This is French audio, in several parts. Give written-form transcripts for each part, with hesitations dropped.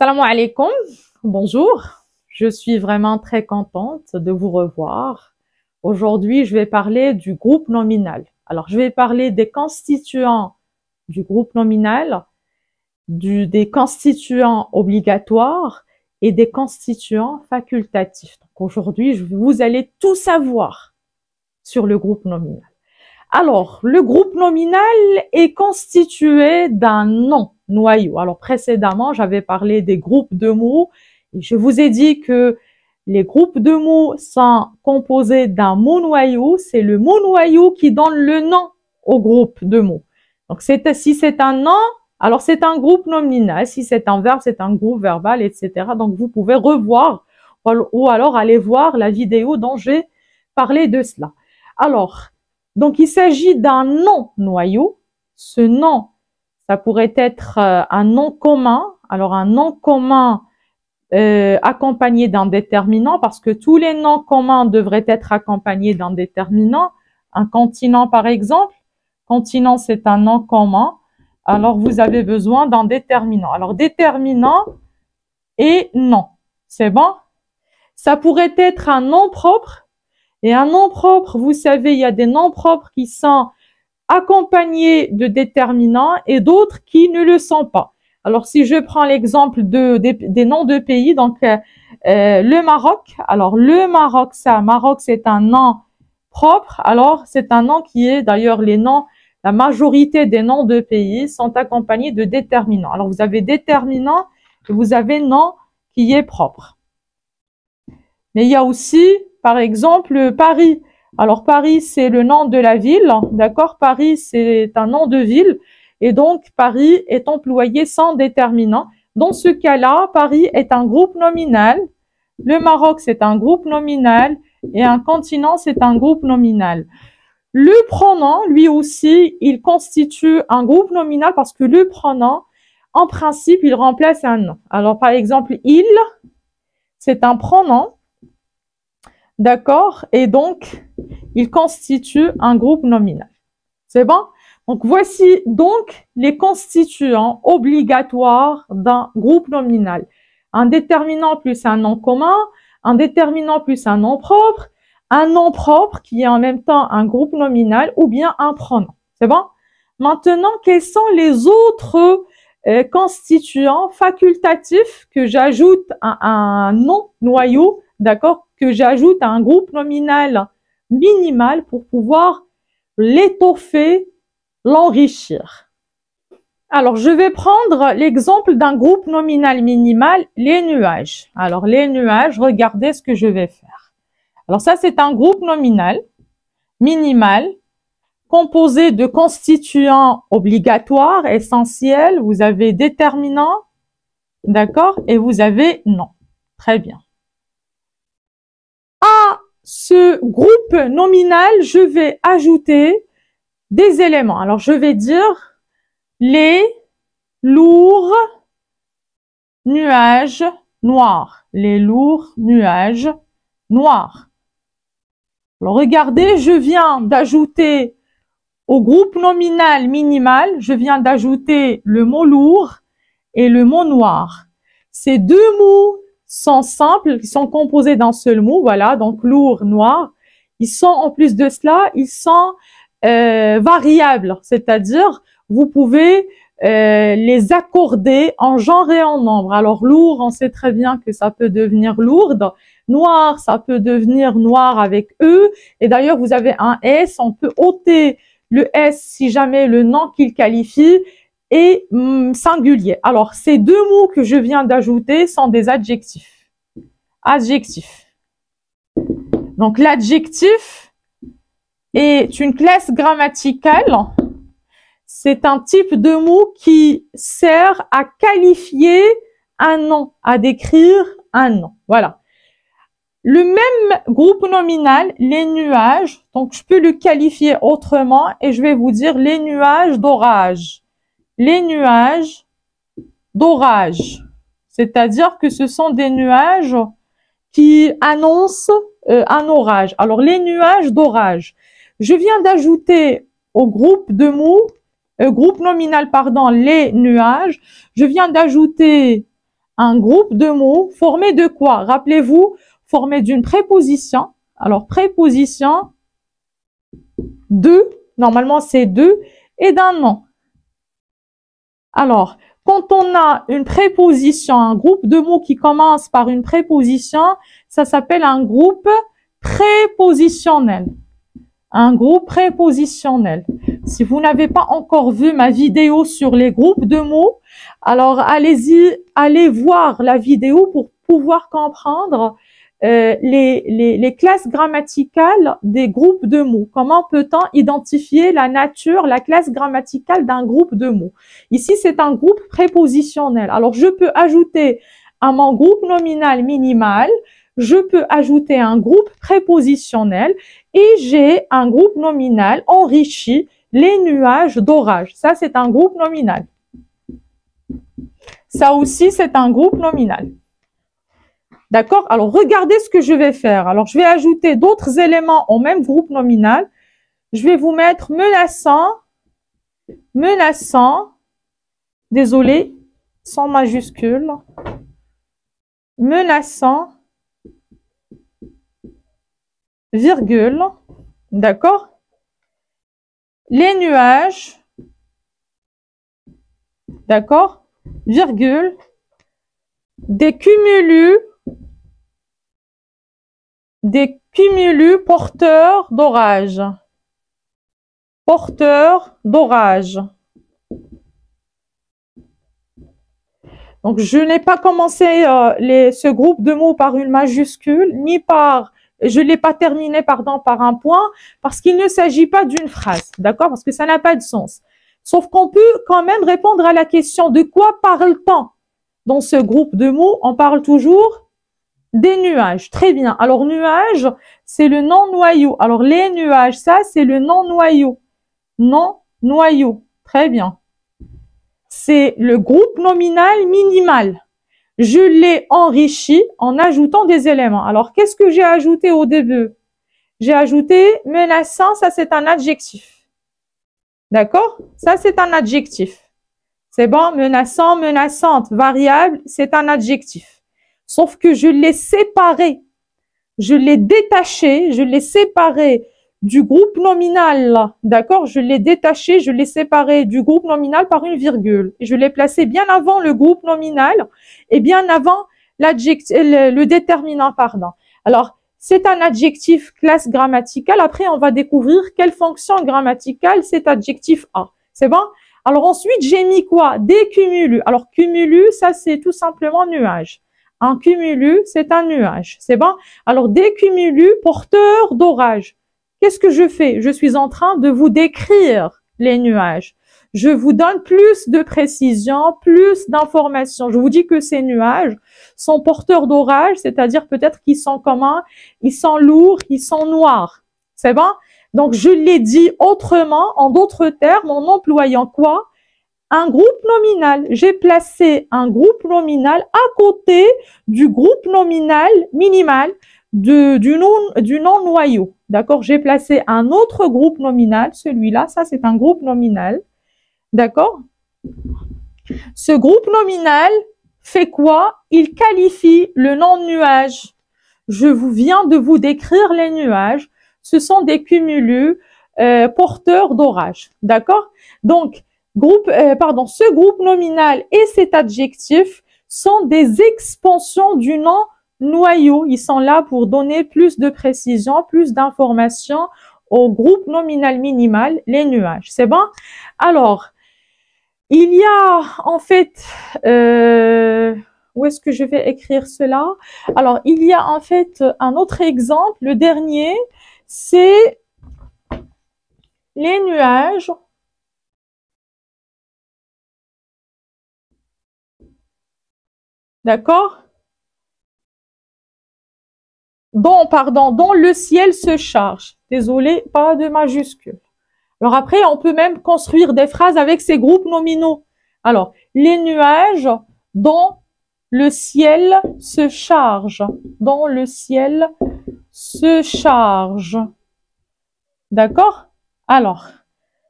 Salam alaikum, bonjour. Je suis vraiment très contente de vous revoir. Aujourd'hui, je vais parler du groupe nominal. Alors, je vais parler des constituants du groupe nominal, des constituants obligatoires et des constituants facultatifs. Donc, aujourd'hui, vous allez tout savoir sur le groupe nominal. Alors, le groupe nominal est constitué d'un nom noyau. Alors, précédemment, j'avais parlé des groupes de mots et je vous ai dit que les groupes de mots sont composés d'un mot noyau. C'est le mot noyau qui donne le nom au groupe de mots. Donc, si c'est un nom, alors c'est un groupe nominal. Si c'est un verbe, c'est un groupe verbal, etc. Donc, vous pouvez revoir ou alors aller voir la vidéo dont j'ai parlé de cela. Alors, donc, il s'agit d'un nom noyau. Ce nom, ça pourrait être un nom commun. Alors, un nom commun accompagné d'un déterminant, parce que tous les noms communs devraient être accompagnés d'un déterminant. Un continent, par exemple. Continent, c'est un nom commun. Alors, vous avez besoin d'un déterminant. Alors, déterminant et nom. C'est bon? Ça pourrait être un nom propre. Et un nom propre, vous savez, il y a des noms propres qui sont accompagnés de déterminants et d'autres qui ne le sont pas. Alors, si je prends l'exemple des noms de pays, donc le Maroc. Alors, le Maroc, Maroc, c'est un nom propre. Alors, c'est un nom qui est, d'ailleurs, la majorité des noms de pays sont accompagnés de déterminants. Alors, vous avez déterminant et vous avez nom qui est propre. Mais il y a aussi, par exemple, Paris. Alors, Paris, c'est le nom de la ville, d'accord? Paris, c'est un nom de ville. Et donc, Paris est employé sans déterminant. Dans ce cas-là, Paris est un groupe nominal. Le Maroc, c'est un groupe nominal. Et un continent, c'est un groupe nominal. Le pronom, lui aussi, il constitue un groupe nominal parce que le pronom, en principe, il remplace un nom. Alors, par exemple, il, c'est un pronom. D'accord? Et donc, il constitue un groupe nominal. C'est bon? Donc, voici donc les constituants obligatoires d'un groupe nominal. Un déterminant plus un nom commun, un déterminant plus un nom propre qui est en même temps un groupe nominal ou bien un pronom. C'est bon? Maintenant, quels sont les autres constituants facultatifs que j'ajoute à un nom noyau, d'accord? Que j'ajoute à un groupe nominal minimal pour pouvoir l'étoffer, l'enrichir. Alors, je vais prendre l'exemple d'un groupe nominal minimal, les nuages. Alors, les nuages, regardez ce que je vais faire. Alors, ça, c'est un groupe nominal minimal composé de constituants obligatoires, essentiels. Vous avez déterminant, d'accord, et vous avez nom. Très bien. À ce groupe nominal, je vais ajouter des éléments. Alors, je vais dire les lourds nuages noirs. Les lourds nuages noirs. Alors, regardez, je viens d'ajouter au groupe nominal minimal, je viens d'ajouter le mot lourd et le mot noir. Ces deux mots sont simples, ils sont composés d'un seul mot, voilà, donc lourd, noir. Ils sont, en plus de cela, ils sont variables, c'est-à-dire vous pouvez les accorder en genre et en nombre. Alors lourd, on sait très bien que ça peut devenir lourde. Noir, ça peut devenir noir avec E. Et d'ailleurs, vous avez un S, on peut ôter le S si jamais le nom qu'il qualifie est singulier. Alors, ces deux mots que je viens d'ajouter sont des adjectifs. Adjectifs. Donc, l'adjectif est une classe grammaticale. C'est un type de mot qui sert à qualifier un nom, à décrire un nom. Voilà. Le même groupe nominal, les nuages, donc je peux le qualifier autrement et je vais vous dire les nuages d'orage. Les nuages d'orage. C'est-à-dire que ce sont des nuages qui annoncent un orage. Alors, les nuages d'orage. Je viens d'ajouter au groupe de mots, groupe nominal, pardon, les nuages. Je viens d'ajouter un groupe de mots formé de quoi? Rappelez-vous, formé d'une préposition. Alors, préposition de, normalement c'est de, et d'un nom. Alors, quand on a une préposition, un groupe de mots qui commence par une préposition, ça s'appelle un groupe prépositionnel. Un groupe prépositionnel. Si vous n'avez pas encore vu ma vidéo sur les groupes de mots, alors allez-y, allez voir la vidéo pour pouvoir comprendre les classes grammaticales des groupes de mots. Comment peut-on identifier la nature, la classe grammaticale d'un groupe de mots? Ici, c'est un groupe prépositionnel. Alors, je peux ajouter à mon groupe nominal minimal, je peux ajouter un groupe prépositionnel et j'ai un groupe nominal enrichi, les nuages d'orage. Ça, c'est un groupe nominal. Ça aussi, c'est un groupe nominal. D'accord? Alors, regardez ce que je vais faire. Alors, je vais ajouter d'autres éléments au même groupe nominal. Je vais vous mettre menaçant, menaçant, désolé, sans majuscule, menaçant, virgule, d'accord? Les nuages, d'accord? Virgule, des cumulus porteurs d'orage. Porteurs d'orage. Donc, je n'ai pas commencé ce groupe de mots par une majuscule, ni par, je ne l'ai pas terminé, pardon, par un point, parce qu'il ne s'agit pas d'une phrase, d'accord? Parce que ça n'a pas de sens. Sauf qu'on peut quand même répondre à la question de quoi parle-t-on? Dans ce groupe de mots, on parle toujours des nuages. Très bien. Alors, nuages, c'est le non-noyau. Alors, les nuages, ça, c'est le non-noyau. Non-noyau. Très bien. C'est le groupe nominal minimal. Je l'ai enrichi en ajoutant des éléments. Alors, qu'est-ce que j'ai ajouté au début? J'ai ajouté menaçant, ça, c'est un adjectif. D'accord? Ça, c'est un adjectif. C'est bon? Menaçant, menaçante, variable, c'est un adjectif. Sauf que je l'ai séparé, je l'ai détaché, je l'ai séparé du groupe nominal, d'accord? Je l'ai détaché, je l'ai séparé du groupe nominal par une virgule. Et je l'ai placé bien avant le groupe nominal et bien avant le déterminant, pardon. Alors, c'est un adjectif classe grammaticale. Après, on va découvrir quelle fonction grammaticale cet adjectif a. C'est bon? Alors ensuite, j'ai mis quoi? Des cumulus. Alors, cumulus, ça, c'est tout simplement nuage. Un cumulus, c'est un nuage. C'est bon? Alors, des cumulus porteurs d'orage. Qu'est-ce que je fais? Je suis en train de vous décrire les nuages. Je vous donne plus de précision, plus d'informations. Je vous dis que ces nuages sont porteurs d'orage, c'est-à-dire peut-être qu'ils sont communs, ils sont lourds, ils sont noirs. C'est bon? Donc, je l'ai dit autrement, en d'autres termes, en employant quoi? Un groupe nominal. J'ai placé un groupe nominal à côté du groupe nominal minimal du non-noyau. D'accord? J'ai placé un autre groupe nominal. Celui-là, ça, c'est un groupe nominal. D'accord? Ce groupe nominal fait quoi? Il qualifie le non-nuage. Je viens de vous décrire les nuages. Ce sont des cumulus porteurs d'orage. D'accord? Donc, ce groupe nominal et cet adjectif sont des expansions du non-noyau. Ils sont là pour donner plus de précision, plus d'informations au groupe nominal minimal, les nuages. C'est bon? Alors, il y a en fait... où est-ce que je vais écrire cela? Alors, il y a en fait un autre exemple. Le dernier, c'est les nuages d'accord? Dont le ciel se charge. Désolé, pas de majuscule. Alors après, on peut même construire des phrases avec ces groupes nominaux. Alors, les nuages dont le ciel se charge. Dont le ciel se charge. D'accord? Alors,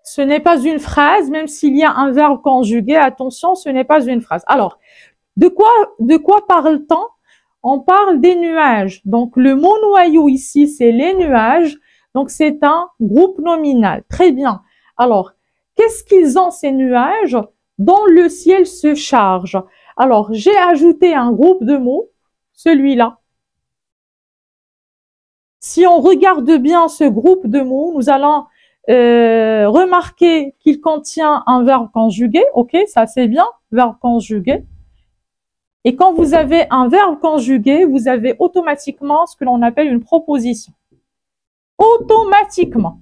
ce n'est pas une phrase, même s'il y a un verbe conjugué. Attention, ce n'est pas une phrase. Alors, De quoi parle-t-on? On parle des nuages. Donc, le mot noyau ici, c'est les nuages. Donc, c'est un groupe nominal. Très bien. Alors, qu'est-ce qu'ils ont ces nuages dont le ciel se charge? Alors, j'ai ajouté un groupe de mots, celui-là. Si on regarde bien ce groupe de mots, nous allons remarquer qu'il contient un verbe conjugué. Ok, ça c'est bien, verbe conjugué. Et quand vous avez un verbe conjugué, vous avez automatiquement ce que l'on appelle une proposition. Automatiquement.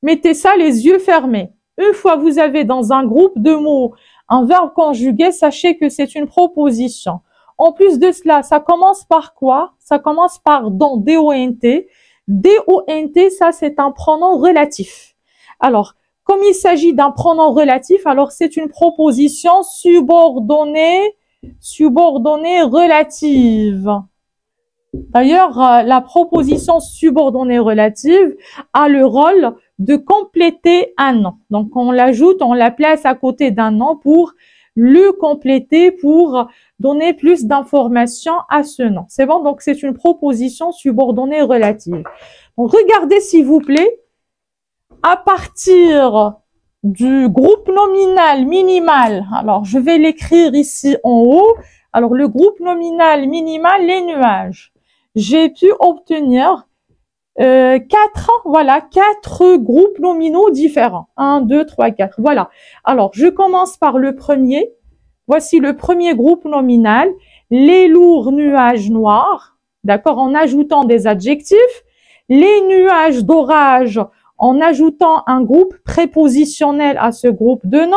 Mettez ça les yeux fermés. Une fois que vous avez dans un groupe de mots un verbe conjugué, sachez que c'est une proposition. En plus de cela, ça commence par quoi? Ça commence par don, D-O-N-T. D-O-N-T, ça c'est un pronom relatif. Alors, comme il s'agit d'un pronom relatif, alors c'est une proposition subordonnée relative. D'ailleurs, la proposition subordonnée relative a le rôle de compléter un nom. Donc, on l'ajoute, on la place à côté d'un nom pour le compléter, pour donner plus d'informations à ce nom. C'est bon? Donc, c'est une proposition subordonnée relative. Donc, regardez s'il vous plaît, à partir du groupe nominal minimal, alors je vais l'écrire ici en haut, alors le groupe nominal minimal, les nuages, j'ai pu obtenir quatre groupes nominaux différents. 1, 2, 3, 4. Voilà. Alors, je commence par le premier. Voici le premier groupe nominal, les lourds nuages noirs, d'accord, en ajoutant des adjectifs, les nuages d'orage, en ajoutant un groupe prépositionnel à ce groupe de noms.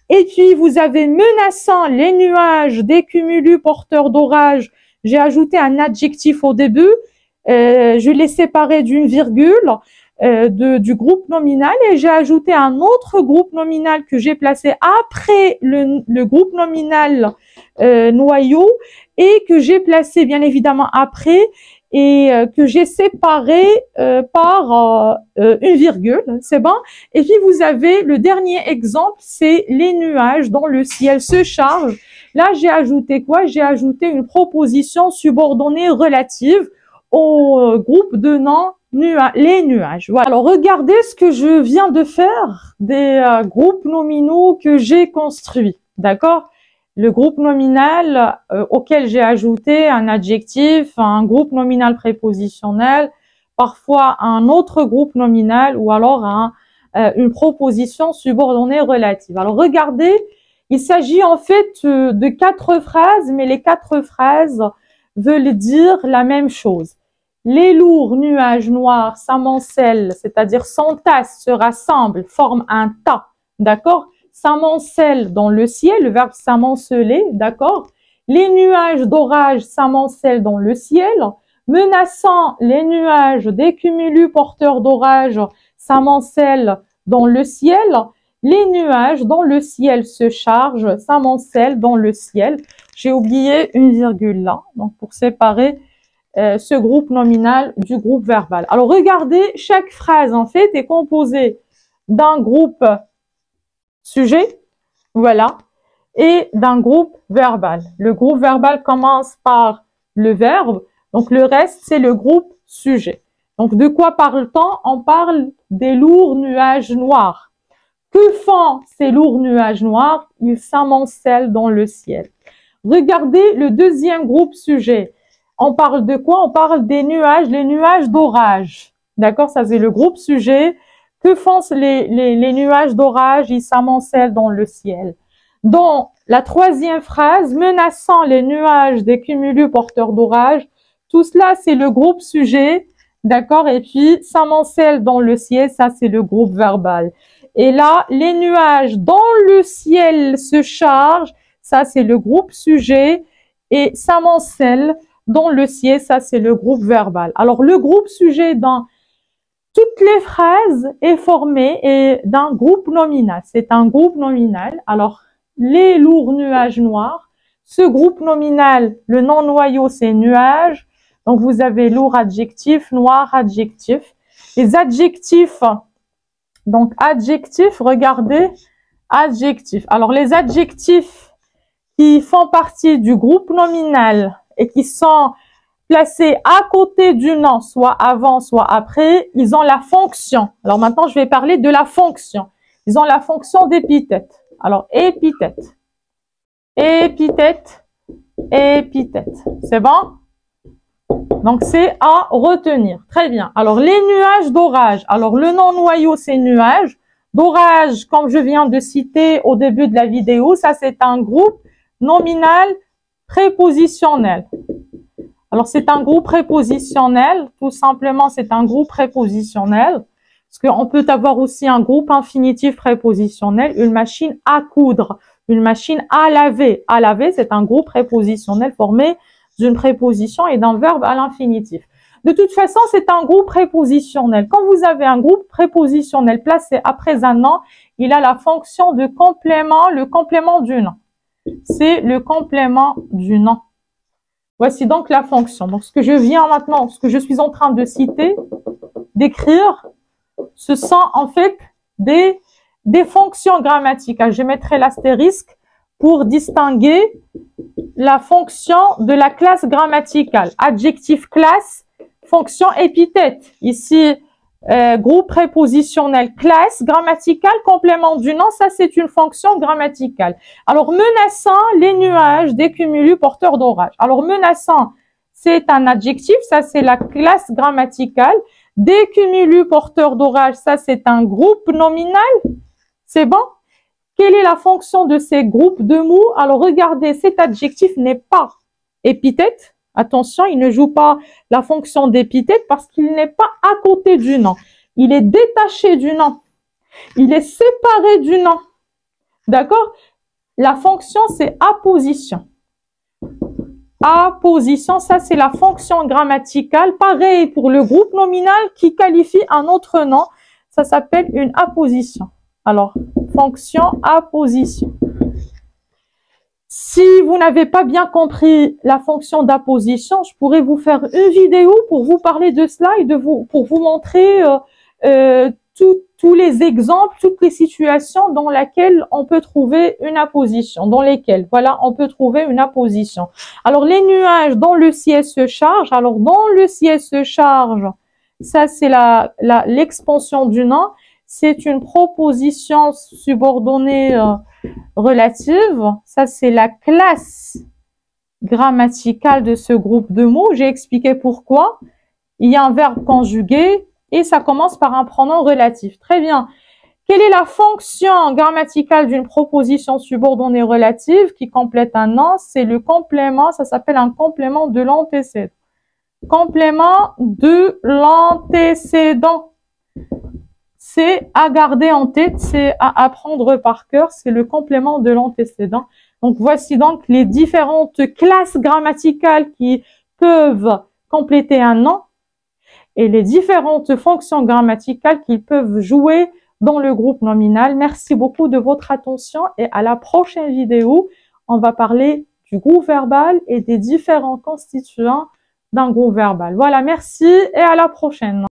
Et puis, vous avez menaçant les nuages des cumulus porteurs d'orage. J'ai ajouté un adjectif au début. Je l'ai séparé d'une virgule du groupe nominal et j'ai ajouté un autre groupe nominal que j'ai placé après le groupe nominal noyau et que j'ai placé bien évidemment après et que j'ai séparé par une virgule, c'est bon. Et puis vous avez le dernier exemple, c'est les nuages dont le ciel se charge. Là, j'ai ajouté quoi? J'ai ajouté une proposition subordonnée relative au groupe de noms les nuages. Voilà. Alors, regardez ce que je viens de faire des groupes nominaux que j'ai construits. D'accord? Le groupe nominal auquel j'ai ajouté un adjectif, un groupe nominal prépositionnel, parfois un autre groupe nominal ou alors une proposition subordonnée relative. Alors, regardez, il s'agit en fait de 4 phrases, mais les 4 phrases veulent dire la même chose. Les lourds nuages noirs s'amoncellent, c'est-à-dire s'entassent, se rassemblent, forment un tas, d'accord? S'amoncellent dans le ciel, le verbe s'amonceler, d'accord? Les nuages d'orage s'amoncellent dans le ciel, menaçant les nuages des cumulus porteurs d'orage s'amoncellent dans le ciel, les nuages dont le ciel se charge s'amoncellent dans le ciel. J'ai oublié une virgule là, donc pour séparer ce groupe nominal du groupe verbal. Alors, regardez, chaque phrase, en fait, est composée d'un groupe sujet, voilà, et d'un groupe verbal. Le groupe verbal commence par le verbe, donc le reste, c'est le groupe sujet. Donc, de quoi parle-t-on? On parle des lourds nuages noirs. Que font ces lourds nuages noirs? Ils s'amoncellent dans le ciel. Regardez le deuxième groupe sujet. On parle de quoi? On parle des nuages, les nuages d'orage. D'accord? Ça, c'est le groupe sujet. Que font les nuages d'orage? Ils s'amoncellent dans le ciel. Dans la troisième phrase, menaçant les nuages des cumulus porteurs d'orage, tout cela, c'est le groupe sujet. D'accord? Et puis, s'amoncelle dans le ciel, ça, c'est le groupe verbal. Et là, les nuages dont le ciel se charge, ça, c'est le groupe sujet. Et s'amoncelle dans le ciel, ça c'est le groupe verbal. Alors le groupe sujet dans toutes les phrases est formé d'un groupe nominal. C'est un groupe nominal. Alors les lourds nuages noirs, ce groupe nominal, le nom noyau c'est nuage. Donc vous avez lourd adjectif, noir adjectif. Les adjectifs, donc adjectif, regardez, adjectif. Alors les adjectifs qui font partie du groupe nominal et qui sont placés à côté du nom, soit avant, soit après, ils ont la fonction. Alors maintenant, je vais parler de la fonction. Ils ont la fonction d'épithète. Alors, épithète, épithète, épithète. C'est bon? Donc, c'est à retenir. Très bien. Alors, les nuages d'orage. Alors, le nom noyau, c'est nuage. D'orage, comme je viens de citer au début de la vidéo, ça, c'est un groupe nominal prépositionnel. Alors, c'est un groupe prépositionnel. Tout simplement, c'est un groupe prépositionnel. Parce qu'on peut avoir aussi un groupe infinitif prépositionnel, une machine à coudre, une machine à laver. À laver, c'est un groupe prépositionnel formé d'une préposition et d'un verbe à l'infinitif. De toute façon, c'est un groupe prépositionnel. Quand vous avez un groupe prépositionnel placé après un nom, il a la fonction de complément, le complément du nom. C'est le complément du nom. Voici donc la fonction. Donc, ce que je viens maintenant, ce que je suis en train de citer, d'écrire, ce sont en fait des fonctions grammaticales. Je mettrai l'astérisque pour distinguer la fonction de la classe grammaticale. Adjectif classe, fonction épithète. Ici, groupe prépositionnel classe, grammaticale, complément du nom, ça c'est une fonction grammaticale. Alors, menaçant les nuages des cumulus porteurs d'orage. Alors, menaçant, c'est un adjectif, ça c'est la classe grammaticale. Des cumulus porteurs d'orage, ça c'est un groupe nominal. C'est bon? Quelle est la fonction de ces groupes de mots? Alors, regardez, cet adjectif n'est pas épithète. Attention, il ne joue pas la fonction d'épithète parce qu'il n'est pas à côté du nom. Il est détaché du nom. Il est séparé du nom. D'accord? La fonction, c'est apposition. Apposition, ça c'est la fonction grammaticale. Pareil pour le groupe nominal qui qualifie un autre nom. Ça s'appelle une apposition. Alors, fonction apposition. Si vous n'avez pas bien compris la fonction d'apposition, je pourrais vous faire une vidéo pour vous parler de cela et pour vous montrer tous les exemples, toutes les situations dans lesquelles on peut trouver une apposition, voilà, on peut trouver une apposition. Alors, les nuages dans le ciel se chargent. Alors, dans le ciel se charge, ça c'est l'expansion du nom. C'est une proposition subordonnée relative. Ça, c'est la classe grammaticale de ce groupe de mots. J'ai expliqué pourquoi. Il y a un verbe conjugué et ça commence par un pronom relatif. Très bien. Quelle est la fonction grammaticale d'une proposition subordonnée relative qui complète un nom? C'est le complément, ça s'appelle un complément de l'antécédent. Complément de l'antécédent. C'est à garder en tête, c'est à apprendre par cœur, c'est le complément de l'antécédent. Donc, voici donc les différentes classes grammaticales qui peuvent compléter un nom et les différentes fonctions grammaticales qu'ils peuvent jouer dans le groupe nominal. Merci beaucoup de votre attention et à la prochaine vidéo, on va parler du groupe verbal et des différents constituants d'un groupe verbal. Voilà, merci et à la prochaine.